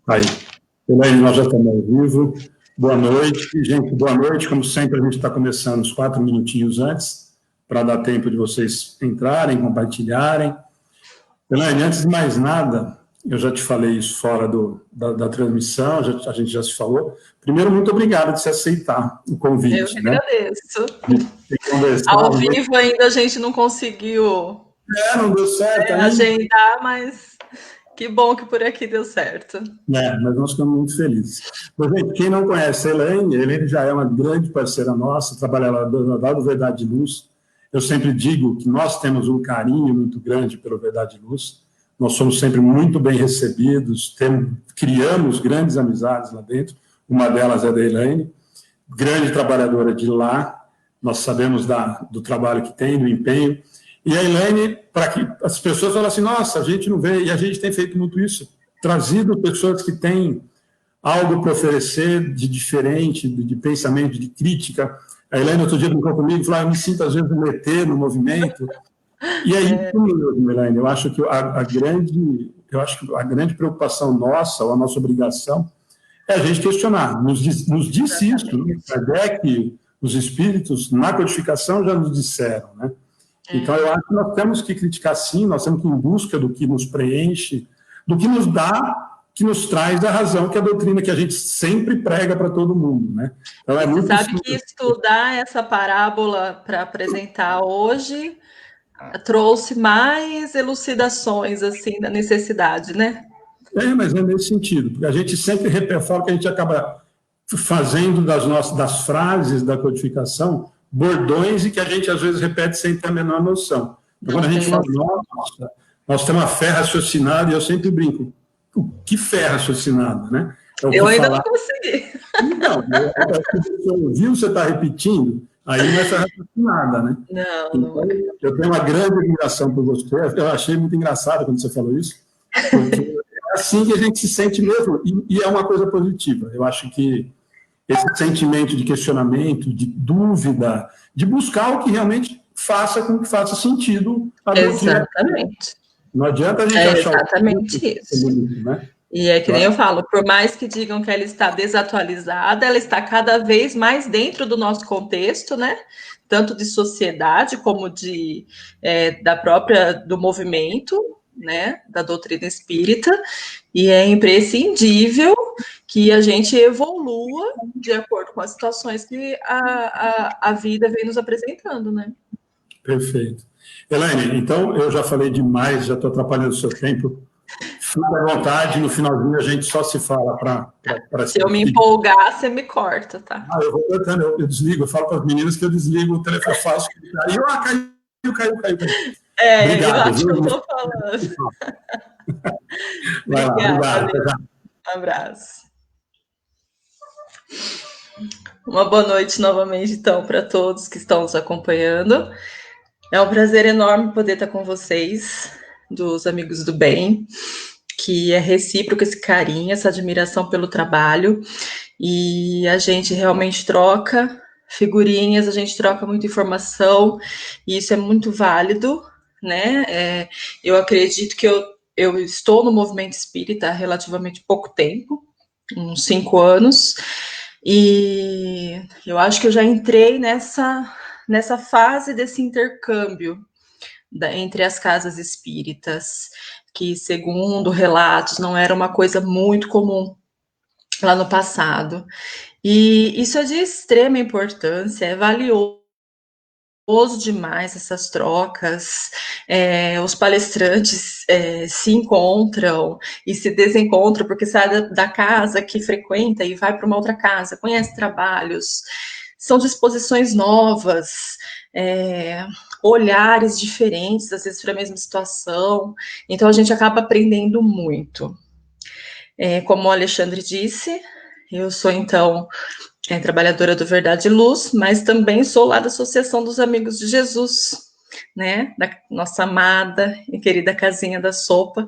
Aí. Elaine, nós já estamos ao vivo. Boa noite. Gente, boa noite. Como sempre, a gente está começando uns 4 minutinhos antes, para dar tempo de vocês entrarem, compartilharem. Elaine, antes de mais nada, eu já te falei isso fora da transmissão, a gente já se falou. Primeiro, muito obrigado de você aceitar o convite. Eu que agradeço. Conversar, ao vivo ainda a gente não conseguiu não deu certo, agendar, mas que bom que por aqui deu certo. Mas nós ficamos muito felizes. Mas, gente, quem não conhece a Elaine já é uma grande parceira nossa, trabalha lá do Verdade e Luz. Eu sempre digo que nós temos um carinho muito grande pelo Verdade e Luz. Nós somos sempre muito bem recebidos, criamos grandes amizades lá dentro. Uma delas é da Elaine, grande trabalhadora de lá. Nós sabemos do trabalho que tem, do empenho. E a Elaine, para que as pessoas falam assim, nossa, a gente não vê, e a gente tem feito muito isso, trazido pessoas que têm algo para oferecer de diferente, de pensamento, de crítica. A Elaine, outro dia, brincou comigo, falou, eu me sinto, às vezes, um ET no movimento. E aí, Elaine, eu acho que a grande preocupação nossa, ou a nossa obrigação, é a gente questionar. Nos disse isso, né? Kardec, os espíritos, na codificação, já nos disseram, né? Então, eu acho que nós temos que criticar, sim, nós temos que ir em busca do que nos preenche, do que nos dá, que nos traz a razão, que é a doutrina que a gente sempre prega para todo mundo, né? Então, você sabe que estudar essa parábola para apresentar hoje trouxe mais elucidações, assim, da necessidade, né? Mas é nesse sentido, porque a gente sempre fala que a gente acaba fazendo das frases da codificação bordões e que a gente, às vezes, repete sem ter a menor noção. Então, quando a gente fala, nossa, nós temos uma fé raciocinada, e eu sempre brinco, o que fé raciocinada, né? Eu ainda não consegui. Não, você ouviu, você está repetindo, aí não é fé raciocinada, né? Não, então, eu tenho uma grande admiração por você, eu achei muito engraçado quando você falou isso, porque é assim que a gente se sente mesmo, e é uma coisa positiva. Eu acho que esse sentimento de questionamento, de dúvida, de buscar o que realmente faça com que faça sentido a doutrina. Exatamente. Não adianta a gente achar exatamente isso. Né? E é que nem eu falo, por mais que digam que ela está desatualizada, ela está cada vez mais dentro do nosso contexto, né? Tanto de sociedade como do movimento, né? Da doutrina espírita, e é imprescindível que a gente evolua de acordo com as situações que a vida vem nos apresentando, né? Perfeito. Elaine, então eu já falei demais, já estou atrapalhando o seu tempo. Fica à vontade, no finalzinho a gente só se fala para... Se eu me empolgar, você me corta, tá? Eu vou cortando, eu desligo, eu falo para as meninas que eu desligo o telefone, faço que caiu. Obrigado, eu acho que eu estou falando. Obrigada. Um abraço. Uma boa noite novamente, então, para todos que estão nos acompanhando. É um prazer enorme poder estar com vocês, dos amigos do bem, que é recíproco esse carinho, essa admiração pelo trabalho, e a gente realmente troca figurinhas, a gente troca muita informação, e isso é muito válido, né? Eu acredito que eu estou no movimento espírita há relativamente pouco tempo, uns 5 anos, e eu acho que eu já entrei nessa fase desse intercâmbio entre as casas espíritas, que, segundo relatos, não era uma coisa muito comum lá no passado. E isso é de extrema importância, é valioso demais essas trocas, os palestrantes se encontram e se desencontram, porque sai da casa que frequenta e vai para uma outra casa, conhece trabalhos, são disposições novas, olhares diferentes, às vezes, para a mesma situação, então a gente acaba aprendendo muito. Como o Alexandre disse, eu sou, então, trabalhadora do Verdade e Luz, mas também sou lá da Associação dos Amigos de Jesus, né, da nossa amada e querida Casinha da Sopa,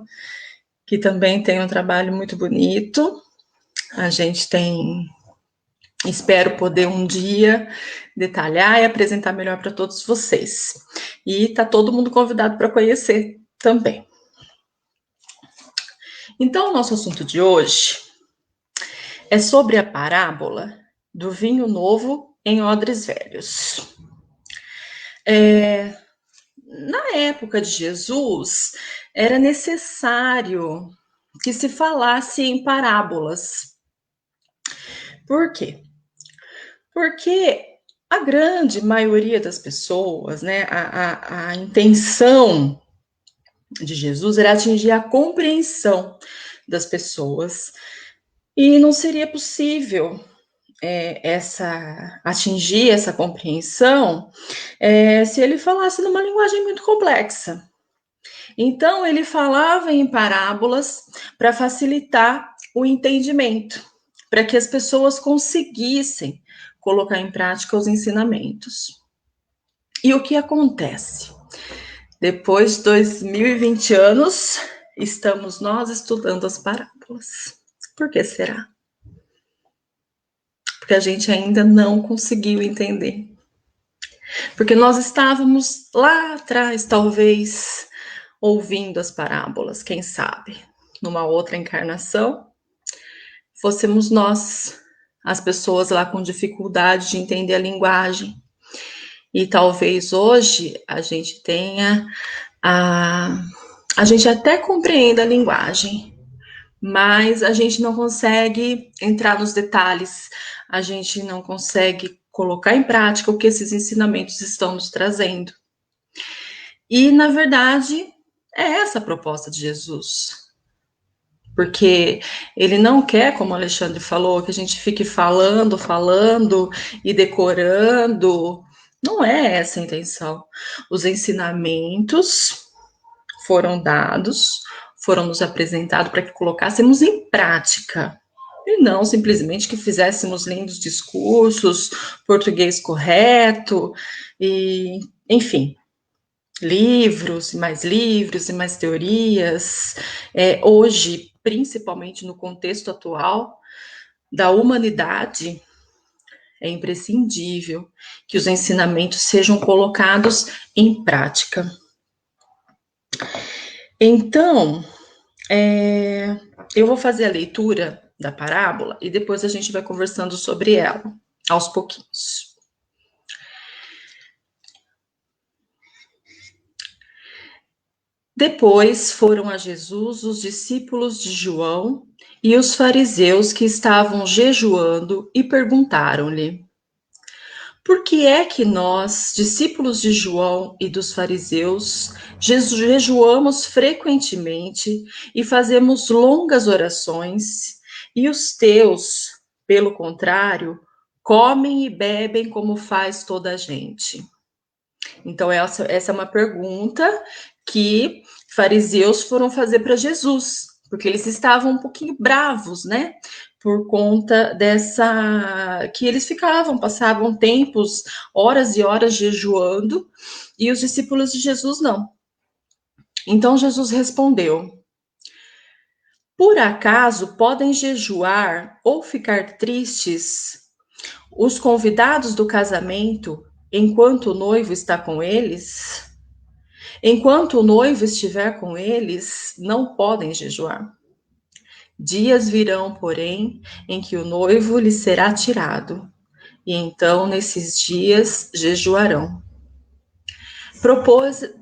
que também tem um trabalho muito bonito. A gente espero poder um dia detalhar e apresentar melhor para todos vocês. E está todo mundo convidado para conhecer também. Então, o nosso assunto de hoje é sobre a parábola do vinho novo em odres velhos. Na época de Jesus, era necessário que se falasse em parábolas. Por quê? Porque a grande maioria das pessoas, né, a intenção de Jesus era atingir a compreensão das pessoas, e não seria possível atingir essa compreensão se ele falasse numa linguagem muito complexa. Então, ele falava em parábolas para facilitar o entendimento, para que as pessoas conseguissem colocar em prática os ensinamentos. E o que acontece? Depois de 2020 anos, estamos nós estudando as parábolas. Por que será? Porque a gente ainda não conseguiu entender. Porque nós estávamos lá atrás, talvez, ouvindo as parábolas, quem sabe, numa outra encarnação, fôssemos nós, as pessoas lá com dificuldade de entender a linguagem. E talvez hoje a gente tenha a gente até compreenda a linguagem, mas a gente não consegue entrar nos detalhes, a gente não consegue colocar em prática o que esses ensinamentos estão nos trazendo. E, na verdade, é essa a proposta de Jesus. Porque ele não quer, como o Alexandre falou, que a gente fique falando e decorando. Não é essa a intenção. Os ensinamentos foram dados, foram nos apresentados para que colocássemos em prática. E não simplesmente que fizéssemos lindos discursos, português correto, e, enfim, livros e mais teorias. Hoje, principalmente no contexto atual da humanidade, é imprescindível que os ensinamentos sejam colocados em prática. Então, eu vou fazer a leitura da parábola e depois a gente vai conversando sobre ela, aos pouquinhos. Depois foram a Jesus os discípulos de João e os fariseus que estavam jejuando e perguntaram-lhe: por que é que nós, discípulos de João e dos fariseus, jejuamos frequentemente e fazemos longas orações, e os teus, pelo contrário, comem e bebem como faz toda a gente? Então, essa é uma pergunta que fariseus foram fazer para Jesus, porque eles estavam um pouquinho bravos, né? Por conta que eles passavam tempos, horas e horas jejuando, e os discípulos de Jesus não. Então Jesus respondeu: por acaso podem jejuar ou ficar tristes os convidados do casamento enquanto o noivo está com eles? Enquanto o noivo estiver com eles, não podem jejuar. Dias virão, porém, em que o noivo lhe será tirado, e então, nesses dias, jejuarão.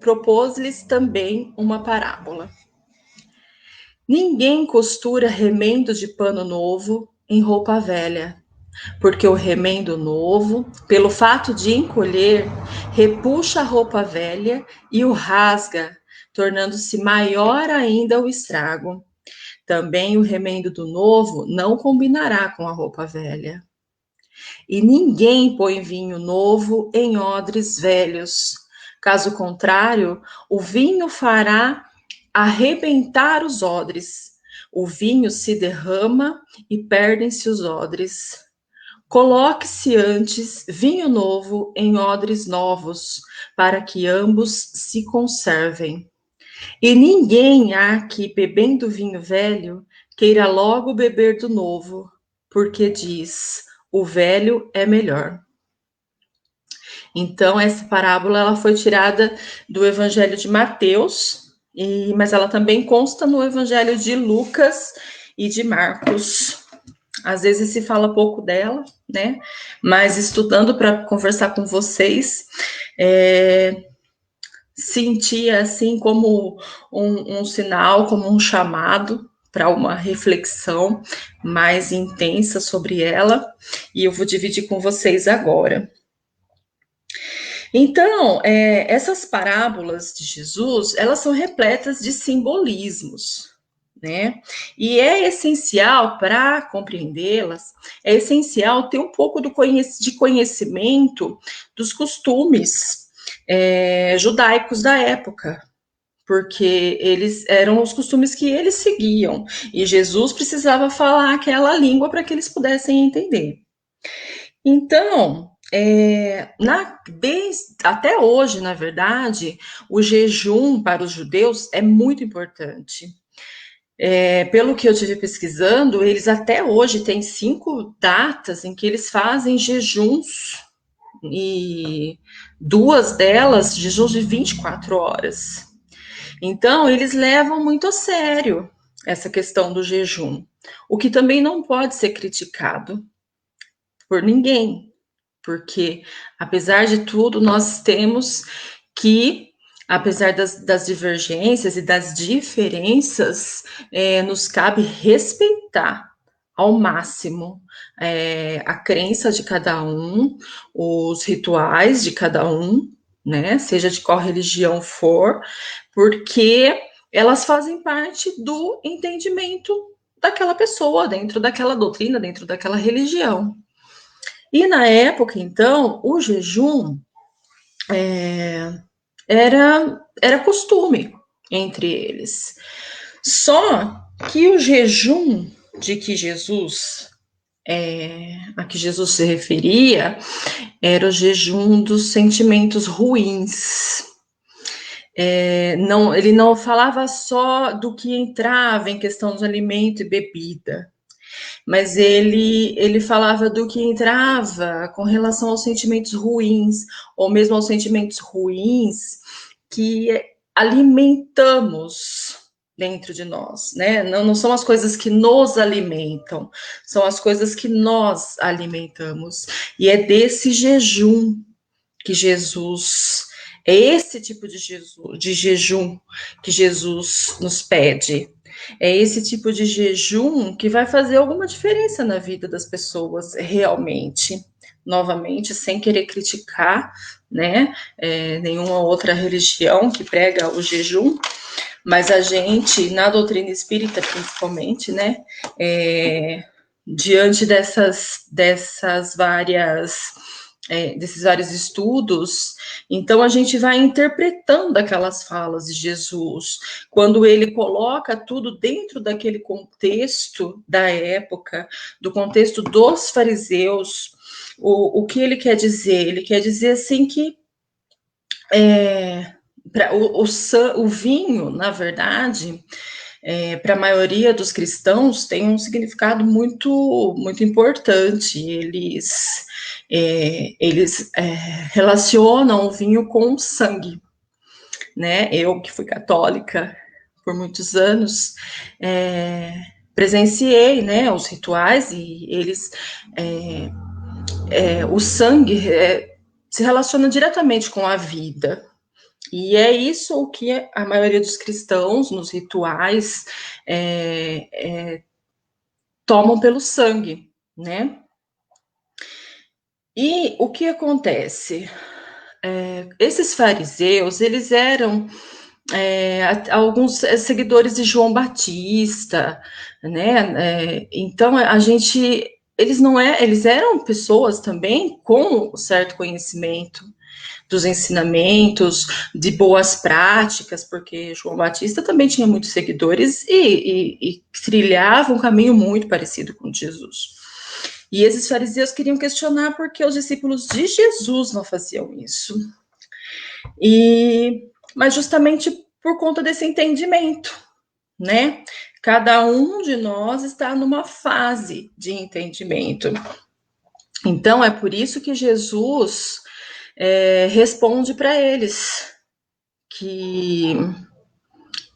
Propôs-lhes também uma parábola. Ninguém costura remendo de pano novo em roupa velha, porque o remendo novo, pelo fato de encolher, repuxa a roupa velha e o rasga, tornando-se maior ainda o estrago. Também o remendo do novo não combinará com a roupa velha. E ninguém põe vinho novo em odres velhos. Caso contrário, o vinho fará arrebentar os odres. O vinho se derrama e perdem-se os odres. Coloque-se antes vinho novo em odres novos, para que ambos se conservem. E ninguém há que, bebendo vinho velho, queira logo beber do novo, porque diz, o velho é melhor. Então, essa parábola ela foi tirada do Evangelho de Mateus, mas ela também consta no Evangelho de Lucas e de Marcos. Às vezes se fala pouco dela, né? Mas estudando para conversar com vocês, sentia assim como um sinal, como um chamado para uma reflexão mais intensa sobre ela, e eu vou dividir com vocês agora. Então, essas parábolas de Jesus, elas são repletas de simbolismos, né? E é essencial para compreendê-las, é essencial ter um pouco de conhecimento dos costumes judaicos da época, porque eles eram os costumes que eles seguiam, e Jesus precisava falar aquela língua para que eles pudessem entender. Então, até hoje, na verdade, o jejum para os judeus é muito importante. Pelo que eu tive pesquisando, eles até hoje têm 5 datas em que eles fazem jejuns, e 2 delas, jejuns de 24 horas. Então, eles levam muito a sério essa questão do jejum, o que também não pode ser criticado por ninguém, porque, apesar de tudo, nós temos que, apesar das divergências e das diferenças, nos cabe respeitar ao máximo a crença de cada um, os rituais de cada um, né, seja de qual religião for, porque elas fazem parte do entendimento daquela pessoa, dentro daquela doutrina, dentro daquela religião. E na época, então, o jejum era costume entre eles. Só que o jejum de que a que Jesus se referia, era o jejum dos sentimentos ruins. Ele não falava só do que entrava em questão de alimento e bebida, mas ele falava do que entrava com relação aos sentimentos ruins, ou mesmo aos sentimentos ruins que alimentamos dentro de nós, né? Não são as coisas que nos alimentam, são as coisas que nós alimentamos. E é desse jejum que Jesus, é esse tipo de jejum que Jesus nos pede. É esse tipo de jejum que vai fazer alguma diferença na vida das pessoas realmente. Novamente, sem querer criticar, né, nenhuma outra religião que prega o jejum, mas a gente, na doutrina espírita principalmente, né, diante desses vários estudos, então a gente vai interpretando aquelas falas de Jesus, quando ele coloca tudo dentro daquele contexto da época, do contexto dos fariseus. O que ele quer dizer? Ele quer dizer assim que o vinho, na verdade, para a maioria dos cristãos, tem um significado muito, muito importante. Eles relacionam o vinho com o sangue, né? Eu, que fui católica por muitos anos, presenciei, né, os rituais, e eles, o sangue se relaciona diretamente com a vida. E é isso o que a maioria dos cristãos, nos rituais, tomam pelo sangue, né? E o que acontece? Esses fariseus, eles eram alguns seguidores de João Batista, né? Então eles eram pessoas também com certo conhecimento dos ensinamentos, de boas práticas, porque João Batista também tinha muitos seguidores e trilhava um caminho muito parecido com Jesus. E esses fariseus queriam questionar por que os discípulos de Jesus não faziam isso. Mas justamente por conta desse entendimento, né? Cada um de nós está numa fase de entendimento. Então, é por isso que Jesus responde para eles que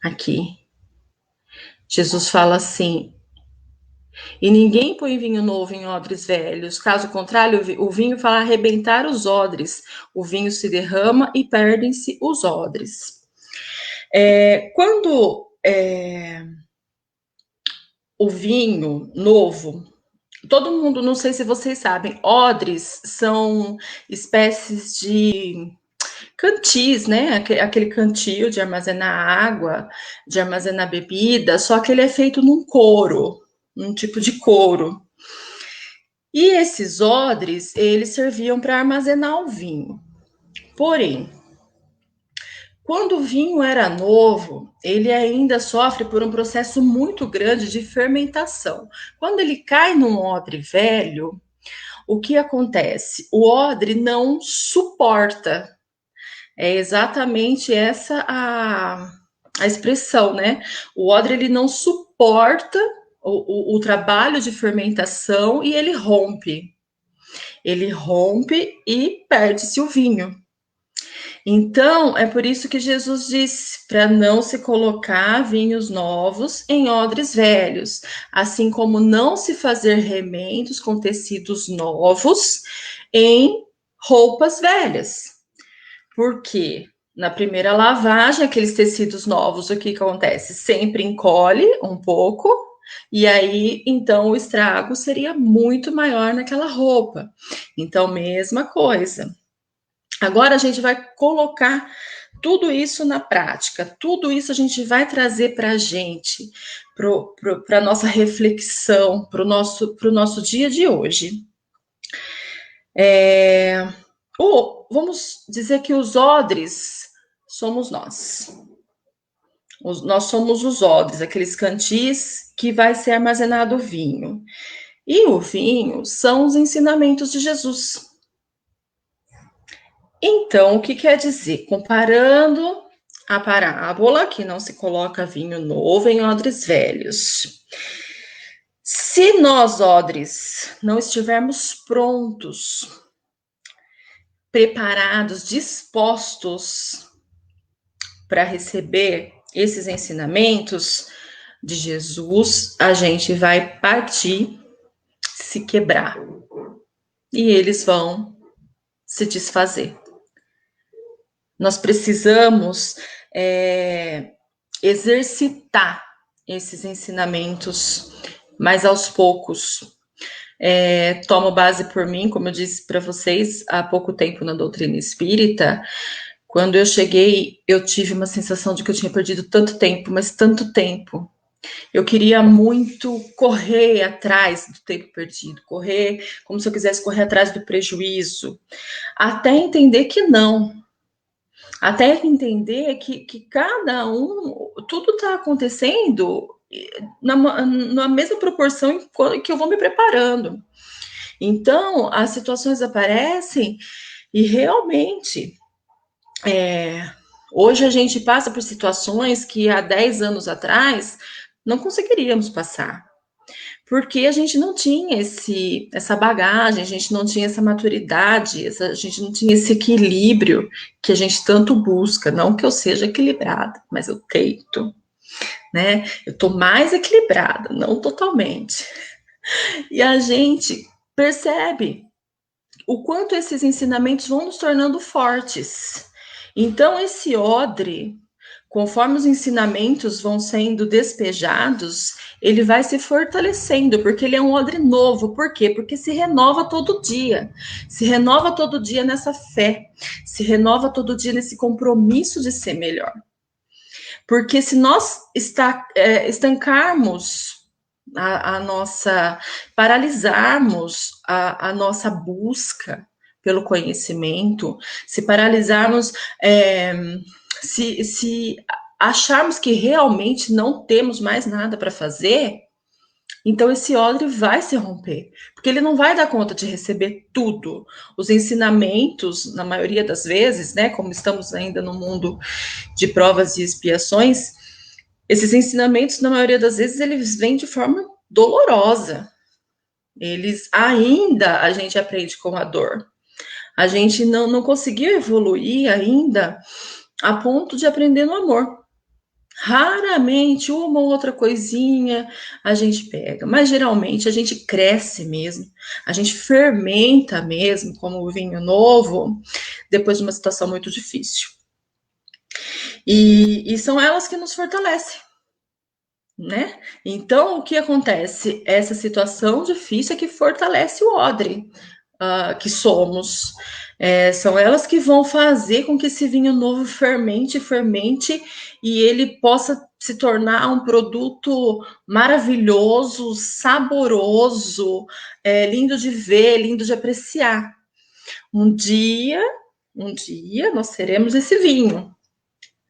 aqui Jesus fala assim: E ninguém põe vinho novo em odres velhos. Caso contrário, o vinho faz arrebentar os odres. O vinho se derrama e perdem-se os odres. Quando o vinho novo, todo mundo, não sei se vocês sabem, odres são espécies de cantis, né? Aquele cantil de armazenar água, de armazenar bebida, só que ele é feito num couro, um tipo de couro. E esses odres, eles serviam para armazenar o vinho. Porém, quando o vinho era novo, ele ainda sofre por um processo muito grande de fermentação. Quando ele cai num odre velho, o que acontece? O odre não suporta. É exatamente essa a expressão, né? O odre ele não suporta o trabalho de fermentação e ele rompe. Ele rompe e perde-se o vinho. Então, é por isso que Jesus disse para não se colocar vinhos novos em odres velhos, assim como não se fazer remendos com tecidos novos em roupas velhas. Porque na primeira lavagem, aqueles tecidos novos, o que acontece? Sempre encolhe um pouco, e aí, então, o estrago seria muito maior naquela roupa. Então, mesma coisa. Agora a gente vai colocar tudo isso na prática, tudo isso a gente vai trazer para a gente, para a nossa reflexão, para o nosso dia de hoje. Vamos dizer que os odres somos nós. Nós somos os odres, aqueles cantis que vai ser armazenado o vinho. E o vinho são os ensinamentos de Jesus. Então, o que quer dizer? Comparando a parábola, que não se coloca vinho novo em odres velhos. Se nós, odres, não estivermos prontos, preparados, dispostos para receber esses ensinamentos de Jesus, a gente vai partir, se quebrar. E eles vão se desfazer. Nós precisamos exercitar esses ensinamentos, mas aos poucos. Tomo base por mim, como eu disse para vocês, há pouco tempo na doutrina espírita. Quando eu cheguei, eu tive uma sensação de que eu tinha perdido tanto tempo, mas tanto tempo. Eu queria muito correr atrás do tempo perdido, correr como se eu quisesse correr atrás do prejuízo, até entender que não. Até entender que cada tudo está acontecendo na mesma proporção que eu vou me preparando. Então, as situações aparecem e realmente, hoje a gente passa por situações que há 10 anos atrás não conseguiríamos passar. Porque a gente não tinha essa bagagem, a gente não tinha essa maturidade, a gente não tinha esse equilíbrio que a gente tanto busca. Não que eu seja equilibrada, mas eu tento, né? Eu tô mais equilibrada, não totalmente. E a gente percebe o quanto esses ensinamentos vão nos tornando fortes. Então, esse odre, conforme os ensinamentos vão sendo despejados, ele vai se fortalecendo, porque ele é um odre novo. Por quê? Porque se renova todo dia. Se renova todo dia nessa fé. Se renova todo dia nesse compromisso de ser melhor. Porque se nós estancarmos paralisarmos a nossa busca pelo conhecimento, se paralisarmos, se acharmos que realmente não temos mais nada para fazer, então esse odre vai se romper, porque ele não vai dar conta de receber tudo. Os ensinamentos, na maioria das vezes, né, como estamos ainda no mundo de provas e expiações, esses ensinamentos, na maioria das vezes, eles vêm de forma dolorosa. A gente aprende com a dor. A gente não conseguiu evoluir ainda a ponto de aprender no amor. Raramente, uma ou outra coisinha a gente pega, mas geralmente a gente cresce mesmo, a gente fermenta mesmo, como o vinho novo, depois de uma situação muito difícil. E são elas que nos fortalecem, né? Então, o que acontece? Essa situação difícil é que fortalece o odre que somos. São elas que vão fazer com que esse vinho novo fermente e ele possa se tornar um produto maravilhoso, saboroso, lindo de ver, lindo de apreciar. Um dia nós teremos esse vinho.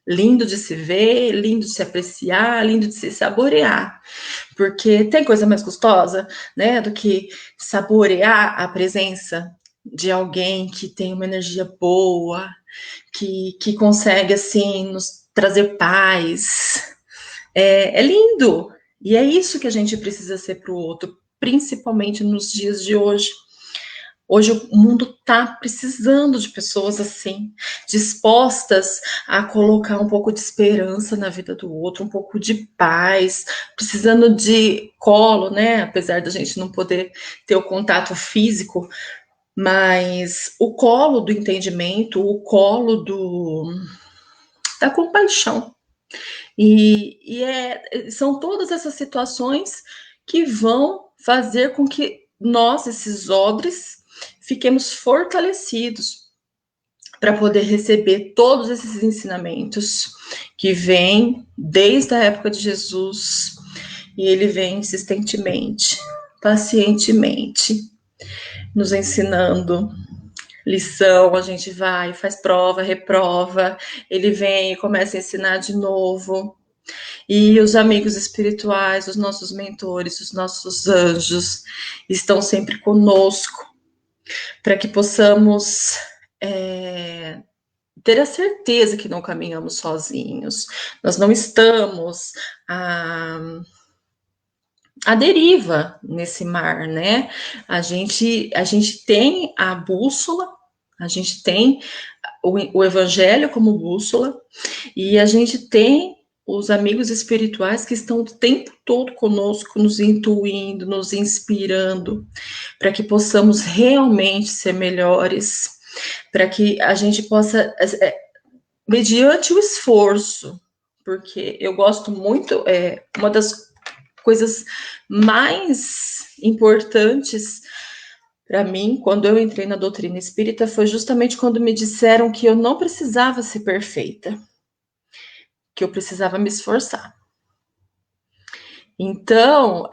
Lindo de se ver, lindo de se apreciar, lindo de se saborear. Porque tem coisa mais gostosa, né, do que saborear a presença de alguém que tem uma energia boa, que consegue, assim, nos trazer paz. É lindo. E é isso que a gente precisa ser para o outro, principalmente nos dias de hoje. Hoje o mundo está precisando de pessoas assim, dispostas a colocar um pouco de esperança na vida do outro, um pouco de paz, precisando de colo, né? Apesar da gente não poder ter o contato físico, mas o colo do entendimento, o colo da compaixão. São todas essas situações que vão fazer com que nós, esses odres, fiquemos fortalecidos para poder receber todos esses ensinamentos que vêm desde a época de Jesus e ele vem insistentemente, pacientemente, nos ensinando lição, a gente vai, faz prova, reprova, ele vem e começa a ensinar de novo. E os amigos espirituais, os nossos mentores, os nossos anjos estão sempre conosco para que possamos ter a certeza que não caminhamos sozinhos. Nós não estamos à deriva nesse mar, né? A gente tem a bússola, a gente tem o evangelho como bússola e a gente tem os amigos espirituais que estão o tempo todo conosco, nos intuindo, nos inspirando, para que possamos realmente ser melhores, para que a gente possa, mediante o esforço, porque eu gosto muito, uma das coisas mais importantes para mim, quando eu entrei na doutrina espírita, foi justamente quando me disseram que eu não precisava ser perfeita, que eu precisava me esforçar. Então,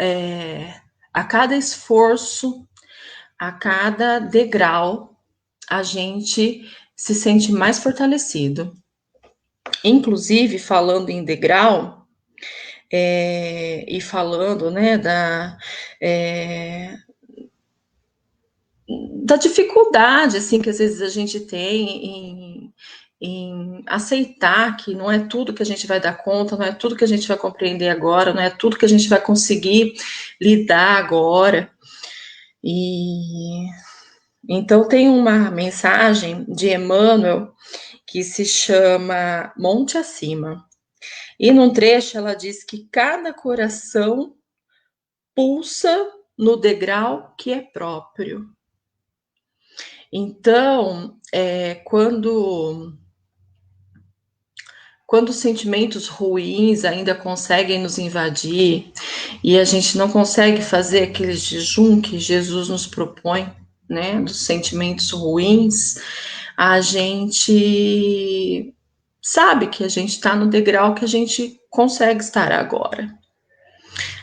a cada esforço, a cada degrau, a gente se sente mais fortalecido. Inclusive, falando em degrau, e falando, né, da dificuldade, assim, que às vezes a gente tem em aceitar que não é tudo que a gente vai dar conta, não é tudo que a gente vai compreender agora, não é tudo que a gente vai conseguir lidar agora. E então tem uma mensagem de Emmanuel que se chama Monte Acima. E num trecho ela diz que cada coração pulsa no degrau que é próprio. Então, quando os sentimentos ruins ainda conseguem nos invadir e a gente não consegue fazer aquele jejum que Jesus nos propõe, né, dos sentimentos ruins, a gente sabe que a gente está no degrau que a gente consegue estar agora.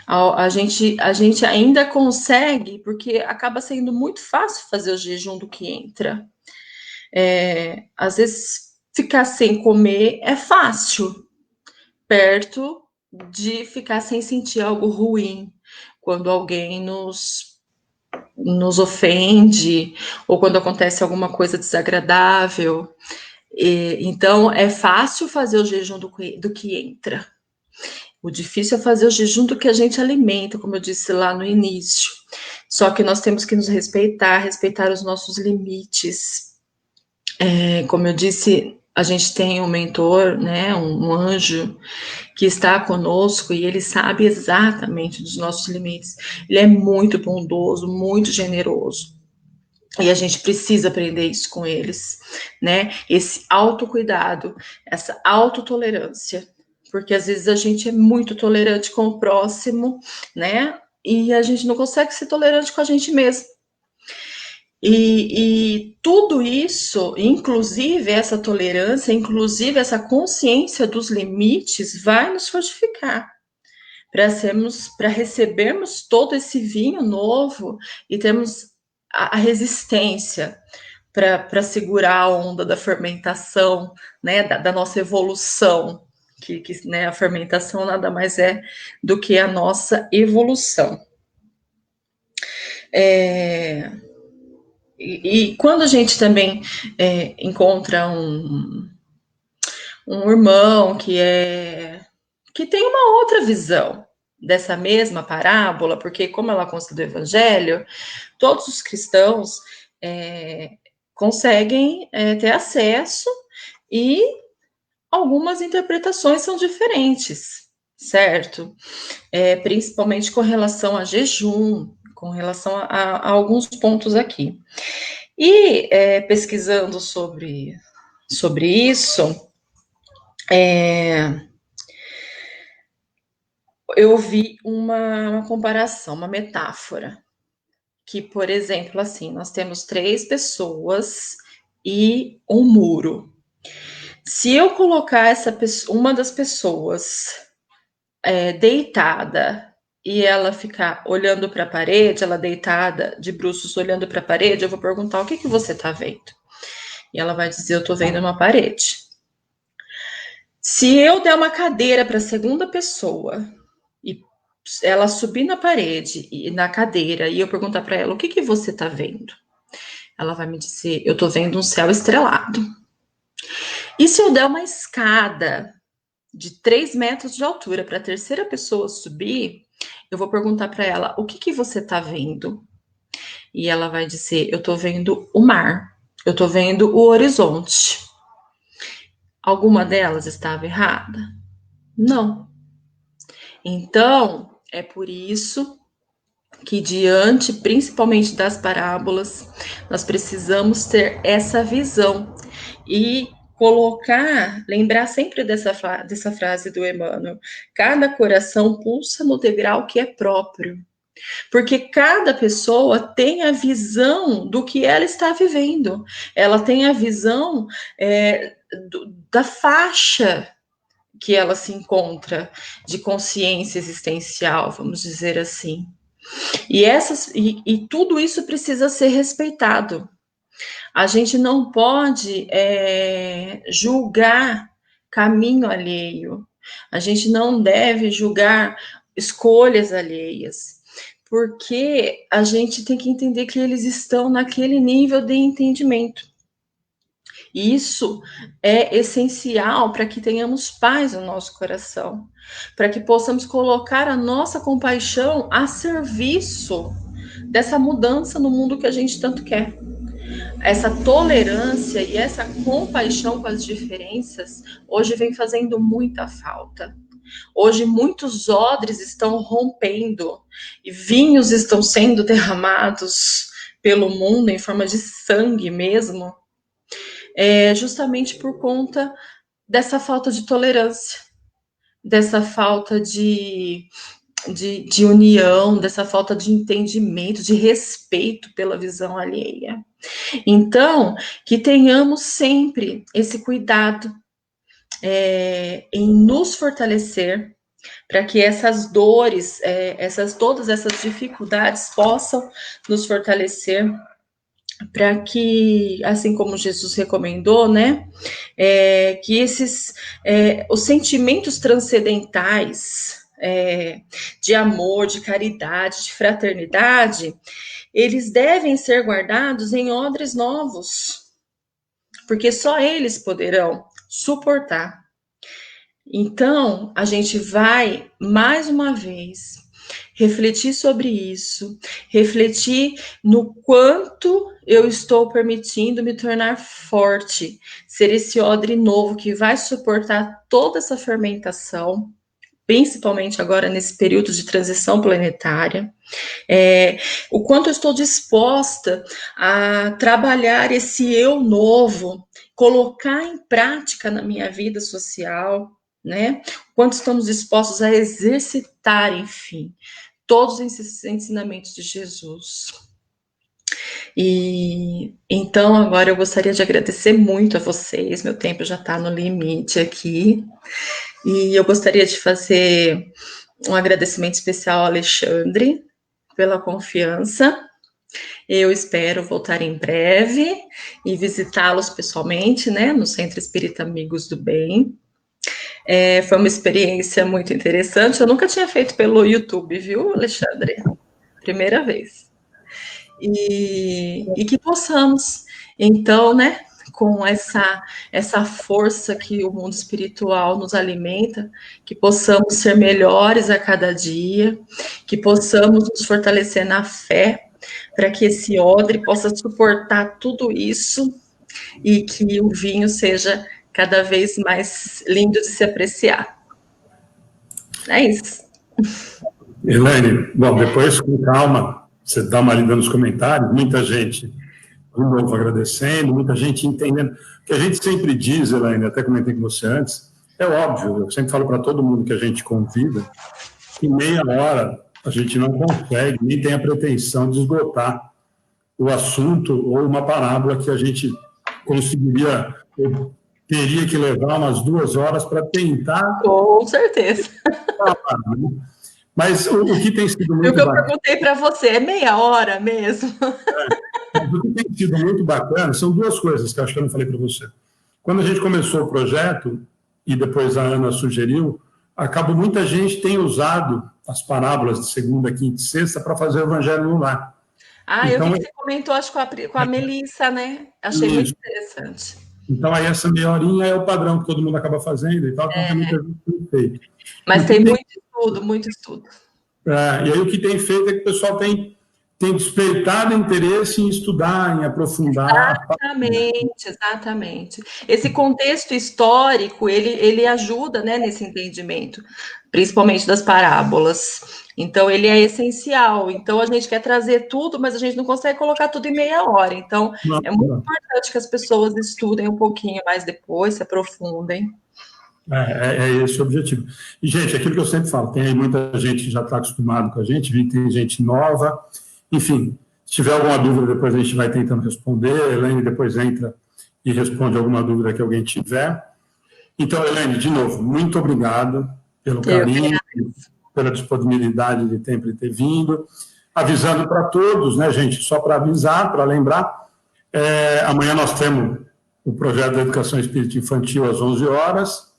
A gente ainda consegue, porque acaba sendo muito fácil fazer o jejum do que entra. Às vezes, ficar sem comer é fácil, perto de ficar sem sentir algo ruim, quando alguém nos ofende, ou quando acontece alguma coisa desagradável. Então, é fácil fazer o jejum do que entra. O difícil é fazer o jejum do que a gente alimenta, como eu disse lá no início. Só que nós temos que nos respeitar os nossos limites. Como eu disse a gente tem um mentor, né, um anjo que está conosco e ele sabe exatamente dos nossos limites. Ele é muito bondoso, muito generoso. E a gente precisa aprender isso com eles, né? Esse autocuidado, essa autotolerância. Porque às vezes a gente é muito tolerante com o próximo, né? E a gente não consegue ser tolerante com a gente mesmo. E tudo isso, inclusive essa tolerância, inclusive essa consciência dos limites, vai nos fortificar para recebermos todo esse vinho novo e termos a resistência para segurar a onda da fermentação, né, da nossa evolução, que né, a fermentação nada mais é do que a nossa evolução. E quando a gente também encontra um irmão que tem uma outra visão dessa mesma parábola, porque como ela consta do Evangelho, todos os cristãos conseguem ter acesso e algumas interpretações são diferentes, certo? Principalmente com relação a jejum, com relação a alguns pontos aqui. E pesquisando sobre isso, eu vi uma comparação, uma metáfora, que, por exemplo, assim, nós temos 3 pessoas e um muro. Se eu colocar uma das pessoas deitada e ela ficar olhando para a parede, ela deitada de bruços olhando para a parede, eu vou perguntar: o que você está vendo? E ela vai dizer: eu estou vendo uma parede. Se eu der uma cadeira para a segunda pessoa e ela subir na parede e na cadeira e eu perguntar para ela: o que você está vendo? Ela vai me dizer: eu estou vendo um céu estrelado. E se eu der uma escada de 3 metros de altura para a terceira pessoa subir, eu vou perguntar para ela: o que você está vendo? E ela vai dizer: eu estou vendo o mar, eu estou vendo o horizonte. Alguma delas estava errada? Não. Então, é por isso que diante, principalmente das parábolas, nós precisamos ter essa visão e lembrar sempre dessa frase do Emmanuel: cada coração pulsa no degrau que é próprio, porque cada pessoa tem a visão do que ela está vivendo, ela tem a visão da faixa que ela se encontra de consciência existencial, vamos dizer assim. E tudo isso precisa ser respeitado. A gente não pode julgar caminho alheio. A gente não deve julgar escolhas alheias, porque a gente tem que entender que eles estão naquele nível de entendimento. E isso é essencial para que tenhamos paz no nosso coração, para que possamos colocar a nossa compaixão a serviço dessa mudança no mundo que a gente tanto quer. Essa tolerância e essa compaixão com as diferenças hoje vem fazendo muita falta. Hoje muitos odres estão rompendo e vinhos estão sendo derramados pelo mundo em forma de sangue mesmo, justamente por conta dessa falta de tolerância, dessa falta de união, dessa falta de entendimento, de respeito pela visão alheia. Então, que tenhamos sempre esse cuidado em nos fortalecer, para que essas dores, todas essas dificuldades possam nos fortalecer, para que, assim como Jesus recomendou, né, que os sentimentos transcendentais de amor, de caridade, de fraternidade, eles devem ser guardados em odres novos, porque só eles poderão suportar. Então, a gente vai, mais uma vez, refletir sobre isso, refletir no quanto eu estou permitindo me tornar forte, ser esse odre novo que vai suportar toda essa fermentação, principalmente agora nesse período de transição planetária. O quanto eu estou disposta a trabalhar esse eu novo, colocar em prática na minha vida social, né? O quanto estamos dispostos a exercitar, enfim, todos esses ensinamentos de Jesus. E então agora eu gostaria de agradecer muito a vocês, meu tempo já está no limite aqui, e eu gostaria de fazer um agradecimento especial ao Alexandre pela confiança. Eu espero voltar em breve e visitá-los pessoalmente, né, no Centro Espírita Amigos do Bem. Foi uma experiência muito interessante. Eu nunca tinha feito pelo YouTube, viu, Alexandre? Primeira vez. E que possamos, então, né, com essa força que o mundo espiritual nos alimenta, que possamos ser melhores a cada dia, que possamos nos fortalecer na fé, para que esse odre possa suportar tudo isso e que o vinho seja cada vez mais lindo de se apreciar. É isso. Elaine, bom, depois com calma, você dá uma lida nos comentários, muita gente, de novo, agradecendo, muita gente entendendo. O que a gente sempre diz, Elaine, até comentei com você antes, é óbvio, eu sempre falo para todo mundo que a gente convida, que meia hora a gente não consegue, nem tem a pretensão de esgotar o assunto ou uma parábola que a gente conseguiria, teria que levar umas 2 horas para tentar... Com certeza. Mas o que tem sido muito bacana... O que eu perguntei para você, é meia hora mesmo? O que tem sido muito bacana são 2 coisas que eu acho que eu não falei para você. Quando a gente começou o projeto, e depois a Ana sugeriu, muita gente tem usado as parábolas de segunda, quinta e sexta para fazer o Evangelho no Lar. Então, eu vi que você comentou, acho, com a Melissa, né? Achei muito interessante. Então, aí essa meia horinha é o padrão que todo mundo acaba fazendo e tal, então tem muita gente feito. Mas tem muito estudo. E aí o que tem feito é que o pessoal tem despertado interesse em estudar, em aprofundar. Exatamente. Esse contexto histórico, ele ajuda, né, nesse entendimento, principalmente das parábolas. Então, ele é essencial. Então, a gente quer trazer tudo, mas a gente não consegue colocar tudo em meia hora. Então, é muito importante que as pessoas estudem um pouquinho mais depois, se aprofundem. É esse o objetivo. E, gente, aquilo que eu sempre falo, tem aí muita gente que já está acostumada com a gente, tem gente nova. Enfim, se tiver alguma dúvida, depois a gente vai tentando responder. A Elaine depois entra e responde alguma dúvida que alguém tiver. Então, Elaine, de novo, muito obrigado pelo carinho, pela disponibilidade de tempo de ter vindo. Avisando para todos, né, gente, só para avisar, para lembrar, amanhã nós temos o projeto da Educação Espírita Infantil às 11 horas.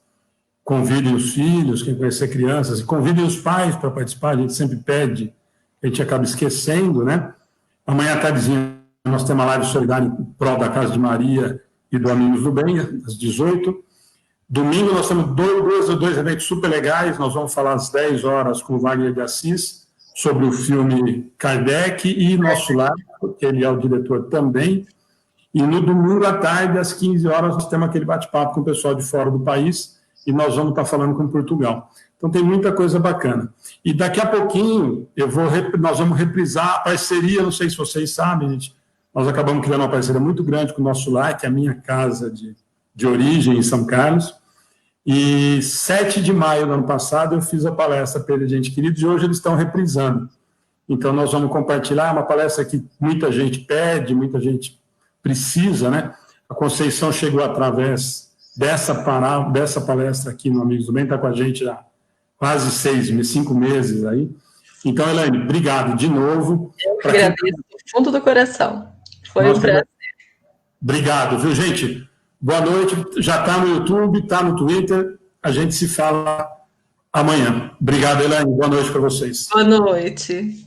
Convidem os filhos, quem conhecer crianças, e convidem os pais para participar, a gente sempre pede, a gente acaba esquecendo, né? Amanhã à tardezinha nós temos uma live solidária em prol da Casa de Maria e do Amigos do Bem, às 18. Domingo nós temos dois eventos super legais, nós vamos falar às 10 horas com o Wagner de Assis, sobre o filme Kardec e Nosso Lar, que ele é o diretor também. E no domingo à tarde, às 15 horas, nós temos aquele bate-papo com o pessoal de fora do país, e nós vamos estar falando com Portugal. Então, tem muita coisa bacana. E daqui a pouquinho, nós vamos reprisar a parceria, não sei se vocês sabem, gente, nós acabamos criando uma parceria muito grande com o Nosso Lar, que é a minha casa de origem em São Carlos, e 7 de maio do ano passado eu fiz a palestra Pedro de Gente Querido, e hoje eles estão reprisando. Então, nós vamos compartilhar uma palestra que muita gente pede, muita gente precisa, né? A Conceição chegou através dessa palestra aqui no Amigos do Bem, está com a gente há quase 5 meses aí. Então, Elaine, obrigado de novo. Eu que agradeço do fundo do coração. Foi um prazer. Obrigado, viu, gente? Boa noite. Já está no YouTube, está no Twitter. A gente se fala amanhã. Obrigado, Elaine. Boa noite para vocês. Boa noite.